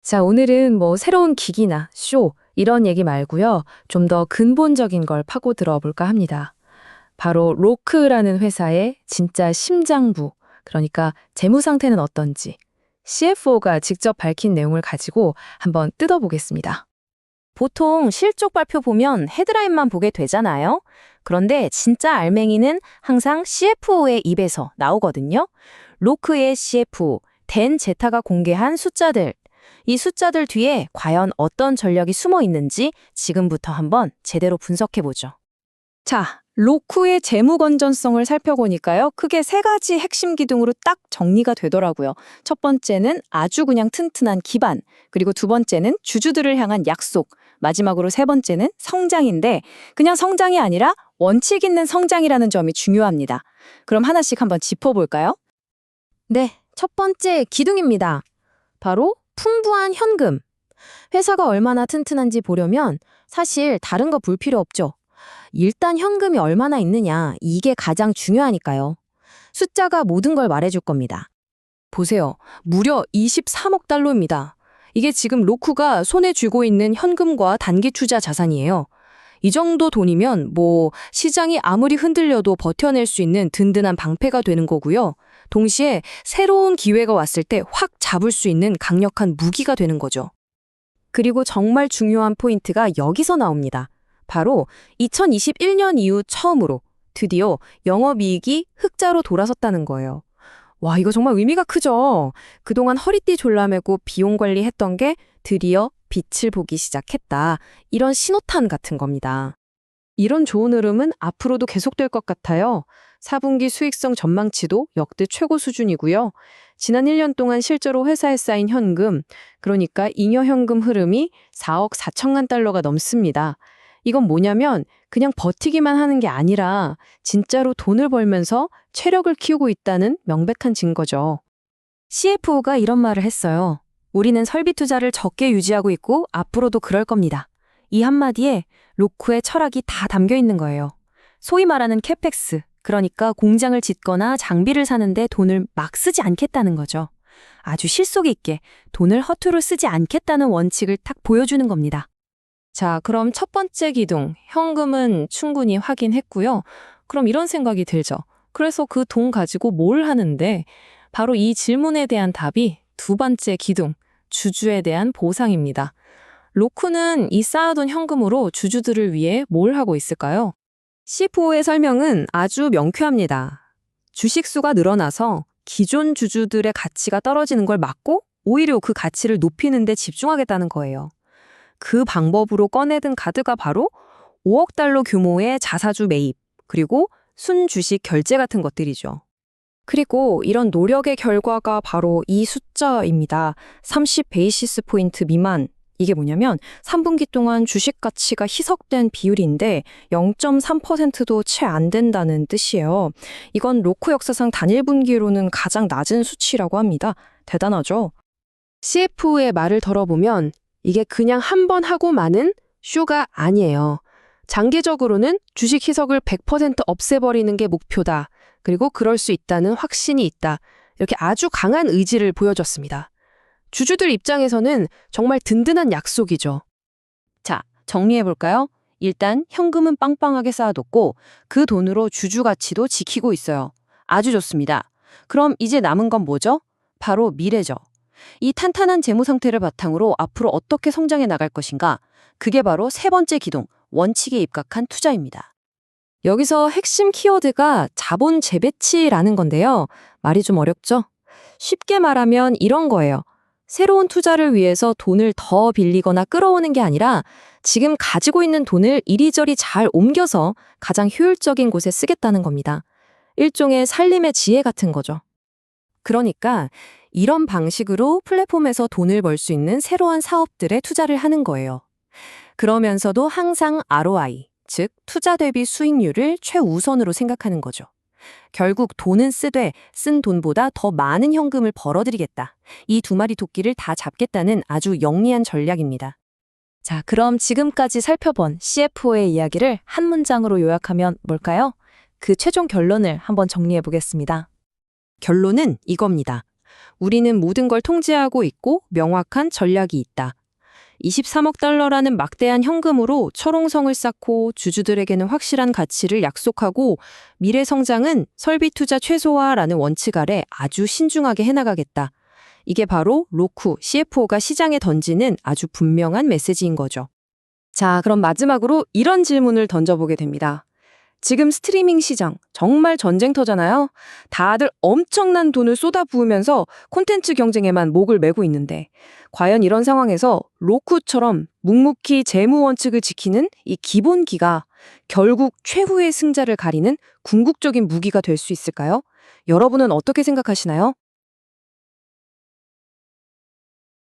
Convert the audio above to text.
자, 오늘은 새로운 기기나 쇼, 이런 얘기 말고요. 좀 더 근본적인 걸 파고 들어볼까 합니다. 바로 로크라는 회사의 진짜 심장부, 그러니까 재무 상태는 어떤지 CFO가 직접 밝힌 내용을 가지고 한번 뜯어보겠습니다. 보통 실적 발표 보면 헤드라인만 보게 되잖아요. 그런데 진짜 알맹이는 항상 CFO의 입에서 나오거든요. 로크의 CFO, 댄 제타가 공개한 숫자들. 이 숫자들 뒤에 과연 어떤 전략이 숨어 있는지 지금부터 한번 제대로 분석해보죠. 자, 로크의 재무 건전성을 살펴보니까요. 크게 세 가지 핵심 기둥으로 딱 정리가 되더라고요. 첫 번째는 아주 그냥 튼튼한 기반, 그리고 두 번째는 주주들을 향한 약속, 마지막으로 세 번째는 성장인데 그냥 성장이 아니라 원칙 있는 성장이라는 점이 중요합니다. 그럼 하나씩 한번 짚어볼까요? 네, 첫 번째 기둥입니다. 바로 풍부한 현금. 회사가 얼마나 튼튼한지 보려면 사실 다른 거 볼 필요 없죠. 일단 현금이 얼마나 있느냐, 이게 가장 중요하니까요. 숫자가 모든 걸 말해줄 겁니다. 보세요. 무려 23억 달러입니다. 이게 지금 로쿠가 손에 쥐고 있는 현금과 단기 투자 자산이에요. 이 정도 돈이면 시장이 아무리 흔들려도 버텨낼 수 있는 든든한 방패가 되는 거고요. 동시에 새로운 기회가 왔을 때 확 잡을 수 있는 강력한 무기가 되는 거죠. 그리고 정말 중요한 포인트가 여기서 나옵니다. 바로 2021년 이후 처음으로 드디어 영업이익이 흑자로 돌아섰다는 거예요. 와, 이거 정말 의미가 크죠? 그동안 허리띠 졸라매고 비용 관리했던 게 드디어 빛을 보기 시작했다. 이런 신호탄 같은 겁니다. 이런 좋은 흐름은 앞으로도 계속될 것 같아요. 4분기 수익성 전망치도 역대 최고 수준이고요. 지난 1년 동안 실제로 회사에 쌓인 현금, 그러니까 잉여 현금 흐름이 4억 4천만 달러가 넘습니다. 이건 뭐냐면 그냥 버티기만 하는 게 아니라 진짜로 돈을 벌면서 체력을 키우고 있다는 명백한 증거죠. CFO가 이런 말을 했어요. 우리는 설비 투자를 적게 유지하고 있고 앞으로도 그럴 겁니다. 이 한마디에 로쿠의 철학이 다 담겨 있는 거예요. 소위 말하는 캐펙스, 그러니까 공장을 짓거나 장비를 사는데 돈을 막 쓰지 않겠다는 거죠. 아주 실속 있게 돈을 허투루 쓰지 않겠다는 원칙을 딱 보여주는 겁니다. 자, 그럼 첫 번째 기둥, 현금은 충분히 확인했고요. 그럼 이런 생각이 들죠. 그래서 그 돈 가지고 뭘 하는데 바로 이 질문에 대한 답이 두 번째 기둥, 주주에 대한 보상입니다. 로쿠는 이 쌓아둔 현금으로 주주들을 위해 뭘 하고 있을까요? CFO의 설명은 아주 명쾌합니다. 주식수가 늘어나서 기존 주주들의 가치가 떨어지는 걸 막고 오히려 그 가치를 높이는 데 집중하겠다는 거예요. 그 방법으로 꺼내든 카드가 바로 5억 달러 규모의 자사주 매입, 그리고 순주식 결제 같은 것들이죠. 그리고 이런 노력의 결과가 바로 이 숫자입니다. 30 베이시스 포인트 미만. 이게 뭐냐면 3분기 동안 주식 가치가 희석된 비율인데 0.3%도 채 안 된다는 뜻이에요. 이건 로쿠 역사상 단일 분기로는 가장 낮은 수치라고 합니다. 대단하죠? CFO의 말을 들어보면 이게 그냥 한 번 하고 마는 쇼가 아니에요. 장기적으로는 주식 희석을 100% 없애버리는 게 목표다. 그리고 그럴 수 있다는 확신이 있다. 이렇게 아주 강한 의지를 보여줬습니다. 주주들 입장에서는 정말 든든한 약속이죠. 자, 정리해볼까요? 일단 현금은 빵빵하게 쌓아뒀고 그 돈으로 주주 가치도 지키고 있어요. 아주 좋습니다. 그럼 이제 남은 건 뭐죠? 바로 미래죠. 이 탄탄한 재무 상태를 바탕으로 앞으로 어떻게 성장해 나갈 것인가? 그게 바로 세 번째 기둥, 원칙에 입각한 투자입니다. 여기서 핵심 키워드가 자본 재배치라는 건데요. 말이 좀 어렵죠? 쉽게 말하면 이런 거예요. 새로운 투자를 위해서 돈을 더 빌리거나 끌어오는 게 아니라 지금 가지고 있는 돈을 이리저리 잘 옮겨서 가장 효율적인 곳에 쓰겠다는 겁니다. 일종의 살림의 지혜 같은 거죠. 그러니까 이런 방식으로 플랫폼에서 돈을 벌 수 있는 새로운 사업들에 투자를 하는 거예요. 그러면서도 항상 ROI, 즉 투자 대비 수익률을 최우선으로 생각하는 거죠. 결국 돈은 쓰되 쓴 돈보다 더 많은 현금을 벌어들이겠다. 이 두 마리 토끼를 다 잡겠다는 아주 영리한 전략입니다. 자, 그럼 지금까지 살펴본 CFO의 이야기를 한 문장으로 요약하면 뭘까요? 그 최종 결론을 한번 정리해 보겠습니다. 결론은 이겁니다. 우리는 모든 걸 통제하고 있고 명확한 전략이 있다. 23억 달러라는 막대한 현금으로 철옹성을 쌓고 주주들에게는 확실한 가치를 약속하고 미래 성장은 설비 투자 최소화라는 원칙 아래 아주 신중하게 해나가겠다. 이게 바로 로쿠 CFO가 시장에 던지는 아주 분명한 메시지인 거죠. 자, 그럼 마지막으로 이런 질문을 던져보게 됩니다. 지금 스트리밍 시장 정말 전쟁터잖아요. 다들 엄청난 돈을 쏟아부으면서 콘텐츠 경쟁에만 목을 메고 있는데 과연 이런 상황에서 로쿠처럼 묵묵히 재무 원칙을 지키는 이 기본기가 결국 최후의 승자를 가리는 궁극적인 무기가 될 수 있을까요? 여러분은 어떻게 생각하시나요?